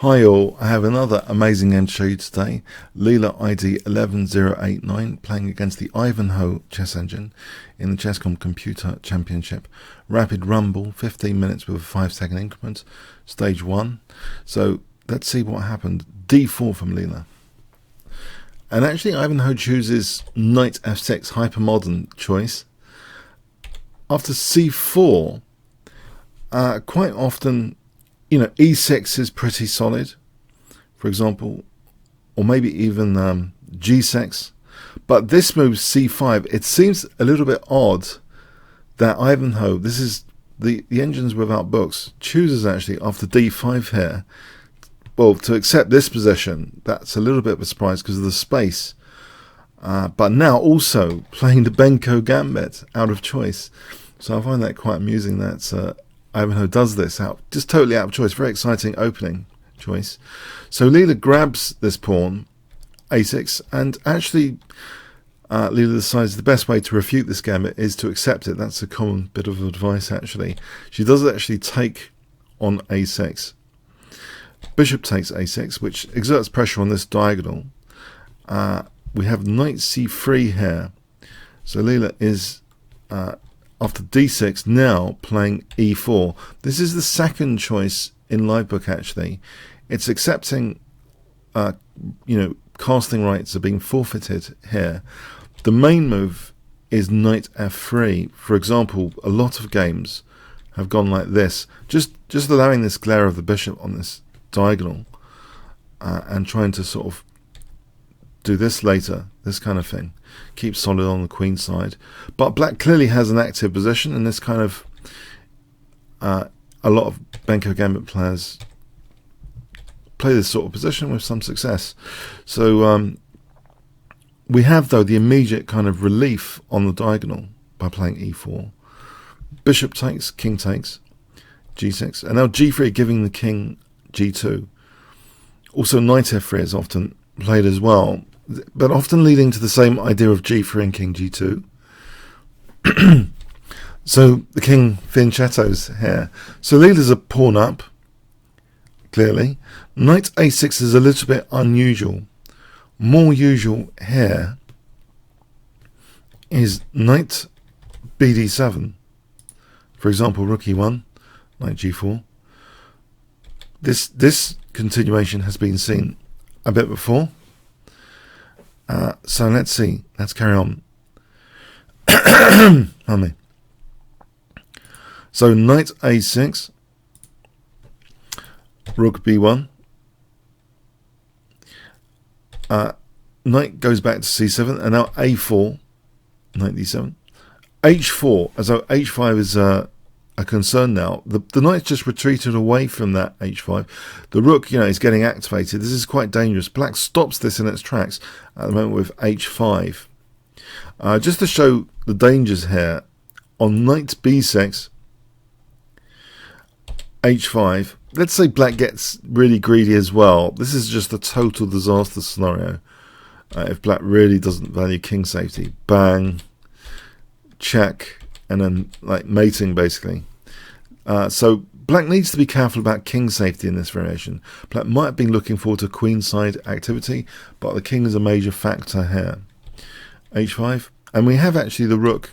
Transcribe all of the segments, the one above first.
Hi all, I have another amazing game to show you today. Leela ID.11089 playing against the Ivanhoe chess engine in the Chess.com Computer Championship. Rapid rumble, 15 minutes with a 5-second increment, stage 1. So let's see what happened. D4 from Leela. And actually Ivanhoe chooses knight f6, hypermodern choice. After c4, quite often, e6 is pretty solid, for example, or maybe even g6. But this move, c5, it seems a little bit odd that Ivanhoe, this is the engine's without books, chooses actually after d5 here, well, to accept this position. That's a little bit of a surprise because of the space. But now also playing the Benko Gambit out of choice. So I find that quite amusing that Ivanhoe does this just totally out of choice. Very exciting opening choice. So Leela grabs this pawn, a6, and actually Leela decides the best way to refute this gambit is to accept it. That's a common bit of advice actually. She does actually take on a6. Bishop takes a6, which exerts pressure on this diagonal. We have knight c3 here. So Leela is after d6 now playing e4. This is the second choice in Livebook actually. It's accepting casting rights are being forfeited here. The main move is knight f3. For example, a lot of games have gone like this, just allowing this glare of the bishop on this diagonal and trying to sort of do this later, this kind of thing. Keep solid on the queen side. But black clearly has an active position, and this kind of a lot of Benko Gambit players play this sort of position with some success. So we have though the immediate kind of relief on the diagonal by playing e4. Bishop takes, king takes, g6, and now g3 giving the king g2. Also knight f3 is often played as well, but often leading to the same idea of g3 and king g2. So the king fianchettos here. So Leela's a pawn up, clearly. Knight a6 is a little bit unusual. More usual here is knight bd7. For example, rook e1, knight g4. This continuation has been seen a bit before. So let's see. Let's carry on. Pardon me. So knight a6, rook b1. Knight goes back to c7, and now a4, knight d7. h4, as though h5 is a concern now. The knight's just retreated away from that h5. The rook, is getting activated. This is quite dangerous. Black stops this in its tracks at the moment with h5. Just to show the dangers here, on knight b6, h5, let's say black gets really greedy as well. This is just a total disaster scenario. If black really doesn't value king safety, bang, check, and then like mating basically. So black needs to be careful about king safety in this variation. Black might have been looking forward to queenside activity, but the king is a major factor here. h5, and we have actually the rook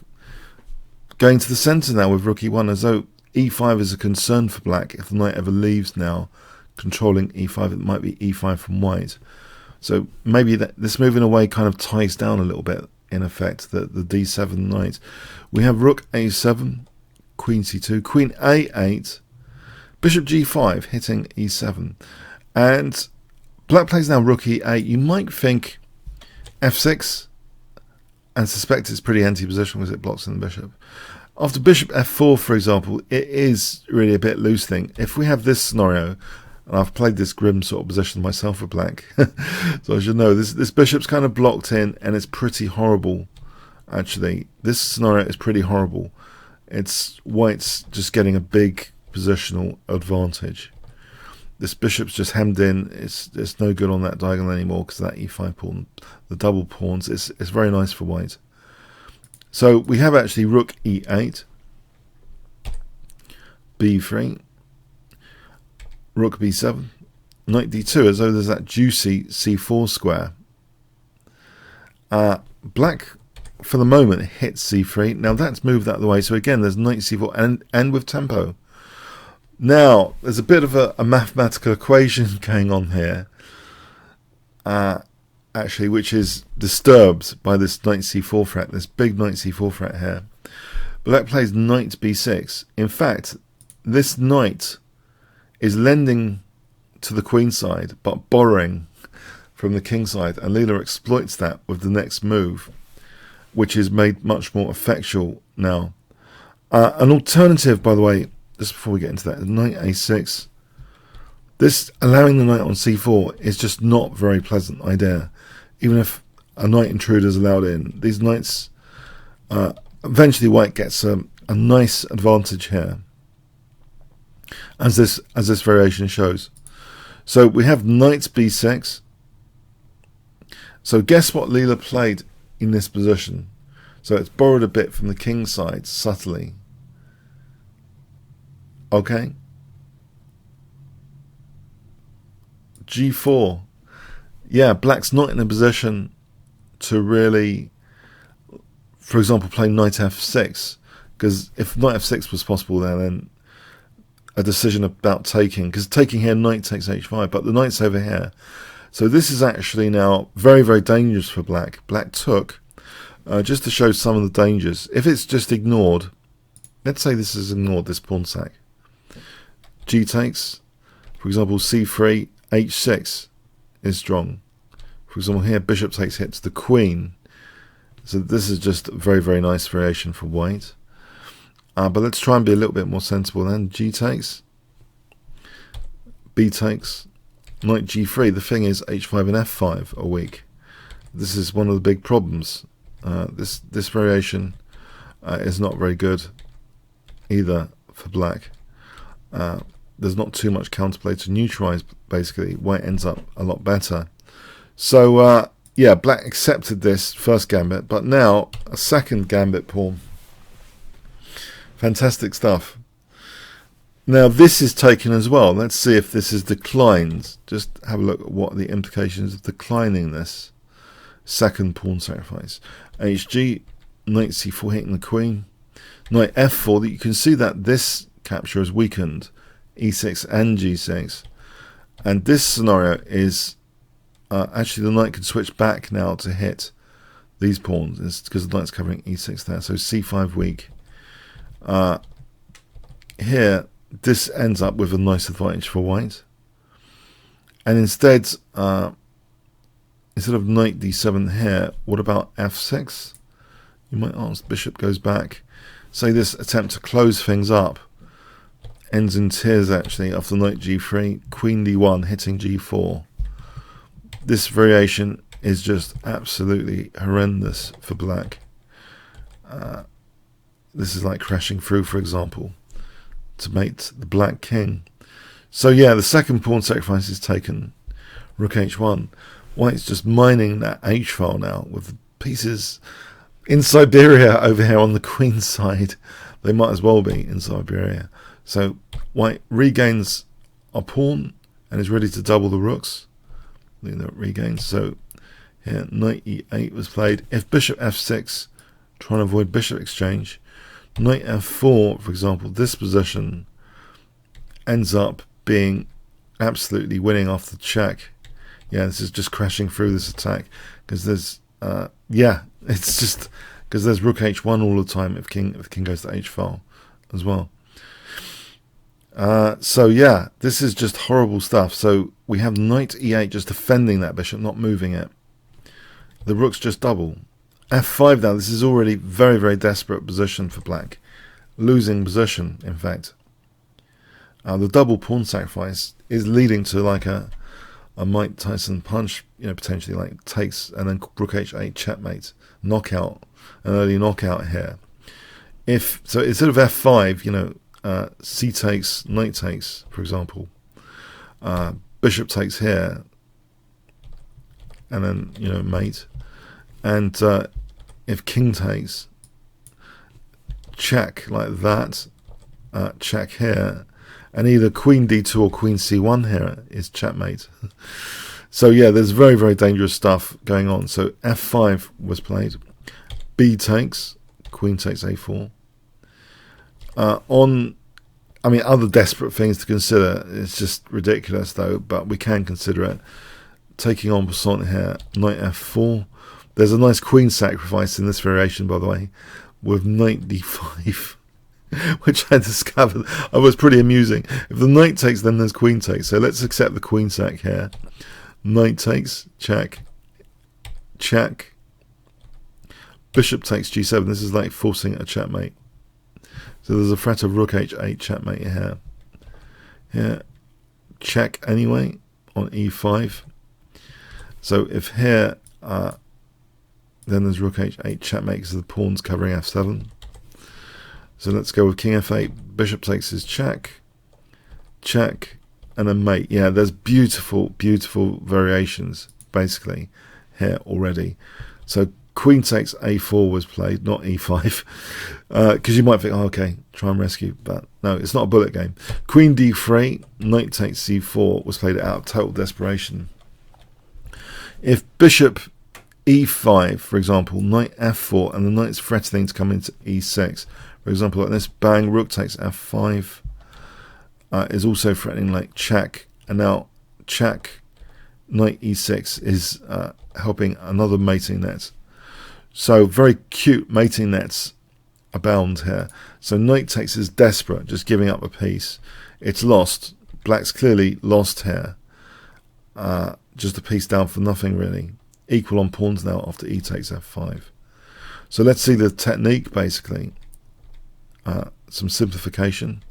going to the center now with rook e1, as though e5 is a concern for black. If the knight ever leaves now, controlling e5, it might be e5 from white. So maybe this moving away kind of ties down a little bit, in effect, the d7 knight. We have rook a7, queen c2, queen a8, bishop g5 hitting e7, and black plays now rook e8. You might think f6 and suspect it's pretty anti-position because it blocks in the bishop. After bishop f4, for example, it is really a bit loose thing. If we have this scenario, and I've played this grim sort of position myself with black, so I should know, this bishop's kind of blocked in, and it's pretty horrible, actually. This scenario is pretty horrible. It's white's just getting a big positional advantage. This bishop's just hemmed in. It's no good on that diagonal anymore because that e5 pawn, the double pawns, it's very nice for white. So we have actually rook e8, b3, rook b7, knight d2, as though there's that juicy c4 square. Black, for the moment, hits c3. Now that's moved out of the way, so again, there's knight c4 and with tempo. Now, there's a bit of a mathematical equation going on here, actually, which is disturbed by this knight c4 threat, this big knight c4 threat here. Black plays knight b6. In fact, this knight is lending to the queen side, but borrowing from the king side, and Leela exploits that with the next move, which is made much more effectual now. An alternative, by the way, just before we get into that, knight a6. This allowing the knight on c4 is just not a very pleasant idea. Even if a knight intruder is allowed in, these knights, eventually white gets a nice advantage here, as this variation shows. So we have knight b6. So guess what Leela played in this position? So it's borrowed a bit from the king side subtly. Okay. g4. Yeah, black's not in a position to really, for example, play knight f6, because if knight f6 was possible there, then a decision about taking, because taking here, knight takes h5, but the knight's over here. So this is actually now very, very dangerous for black. Black took, just to show some of the dangers. If it's just ignored, let's say this is ignored, this pawn sack. G takes, for example, c3, h6 is strong. For example, here bishop takes hits the queen. So this is just a very, very nice variation for white. But let's try and be a little bit more sensible then. G takes, B takes, knight g3. The thing is, h5 and f5 are weak. This is one of the big problems. This variation is not very good either for black. There's not too much counterplay to neutralize. Basically, white ends up a lot better. So yeah, black accepted this first gambit, but now a second gambit pawn. Fantastic stuff. Now this is taken as well. Let's see if this is declined. Just have a look at what the implications of declining this second pawn sacrifice. Hg, knight c4 hitting the queen. Knight f4, you can see that this capture is weakened. E6 and G6, and this scenario is actually the knight can switch back now to hit these pawns. It's because the knight's covering E6 there, so C5 weak. Here this ends up with a nice advantage for white, and instead of knight d7 here, what about f6? You might ask. Bishop goes back. Say this attempt to close things up ends in tears actually after knight g3, queen d1 hitting g4. This variation is just absolutely horrendous for black. This is like crashing through, for example, to mate the black king. So yeah, the second pawn sacrifice is taken. Rook h1. White's just mining that h file now with pieces in Siberia over here on the queen side. They might as well be in Siberia. So white regains a pawn and is ready to double the rooks. Regains. So here knight e8 was played. If bishop f6, trying to avoid bishop exchange, knight f4, for example, this position ends up being absolutely winning off the check. Yeah, this is just crashing through this attack because there's yeah, it's just because there's rook h1 all the time if the king goes to h file as well. So yeah, this is just horrible stuff. So we have knight e8 just defending that bishop, not moving it. The rook's just double. f5 now, this is already very, very desperate position for black. Losing position, in fact. The double pawn sacrifice is leading to like a Mike Tyson punch, potentially like takes and then rook h8 checkmate, knockout, an early knockout here. So instead of f5, c takes, knight takes, for example. Bishop takes here, and then mate. And if king takes, check like that, check here, And either queen d2 or queen c1 here is checkmate. So yeah, there's very, very dangerous stuff going on. So f5 was played. B takes, queen takes a4. Other desperate things to consider. It's just ridiculous though, but we can consider it. Taking on passant here, knight f4. There's a nice queen sacrifice in this variation, by the way, with knight d5, which I discovered was pretty amusing. If the knight takes, then there's queen takes. So let's accept the queen sack here. Knight takes, check, check. Bishop takes g7. This is like forcing a checkmate. So there's a threat of rook h8 checkmate here. Here, check anyway on e5. So if here, then there's rook h8 checkmate because the pawn's covering f7. So let's go with king f8. Bishop takes his check, check, and then mate. Yeah, there's beautiful, beautiful variations basically here already. So queen takes a4 was played, not e5, because you might think, oh, okay, try and rescue, but no, it's not a bullet game. Queen d3, knight takes c4 was played out of total desperation. If bishop e5, for example, knight f4, and the knight's threatening to come into e6, for example, like this, bang, rook takes f5, is also threatening like check, and now check, knight e6 is helping another mating net. So very cute mating nets abound here. So knight takes is desperate, just giving up a piece. It's lost. Black's clearly lost here. Just a piece down for nothing really. Equal on pawns now after e takes f5. So let's see the technique basically. Some simplification.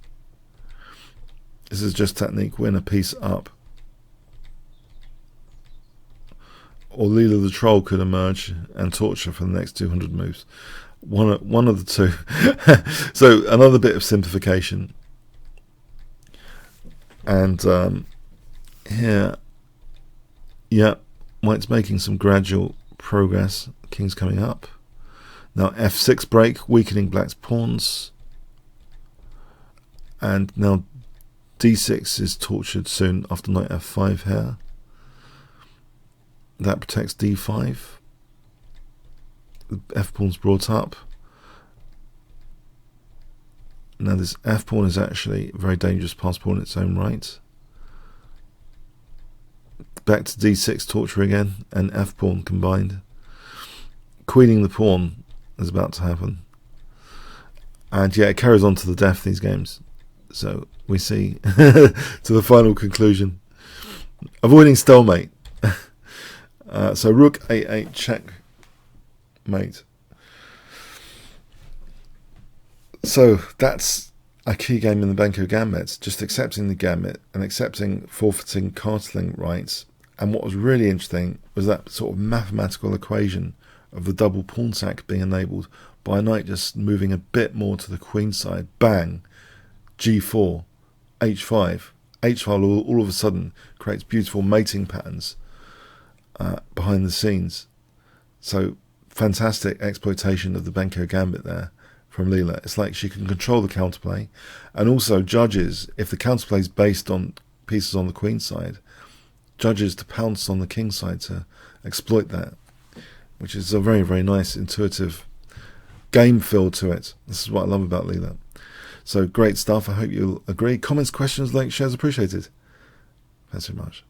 This is just technique, win a piece up. Or Leela the Troll could emerge and torture for the next 200 moves. One of the two. So another bit of simplification. And here, yeah, white's making some gradual progress. King's coming up. Now f6 break, weakening black's pawns. And now d6 is tortured soon after knight f5 here. That protects d5. The f pawn's brought up. Now this f pawn is actually a very dangerous pass pawn in its own right. Back to d6 torture again, and f pawn combined. Queening the pawn is about to happen. And yeah, it carries on to the death these games. So we see to the final conclusion. Avoiding stalemate. So rook a8 checkmate. So that's a key game in the Benko Gambit, just accepting the Gambit and accepting forfeiting castling rights. And what was really interesting was that sort of mathematical equation of the double pawn sack being enabled by a knight just moving a bit more to the queen side. Bang, g4, h5. h5 all of a sudden creates beautiful mating patterns behind the scenes. So fantastic exploitation of the Benko Gambit there from Leela. It's like she can control the counterplay and also judges, if the counterplay is based on pieces on the queen side, judges to pounce on the king side to exploit that, which is a very, very nice intuitive game feel to it. This is what I love about Leela. So great stuff. I hope you'll agree. Comments, questions, likes, shares appreciated. Thanks so much.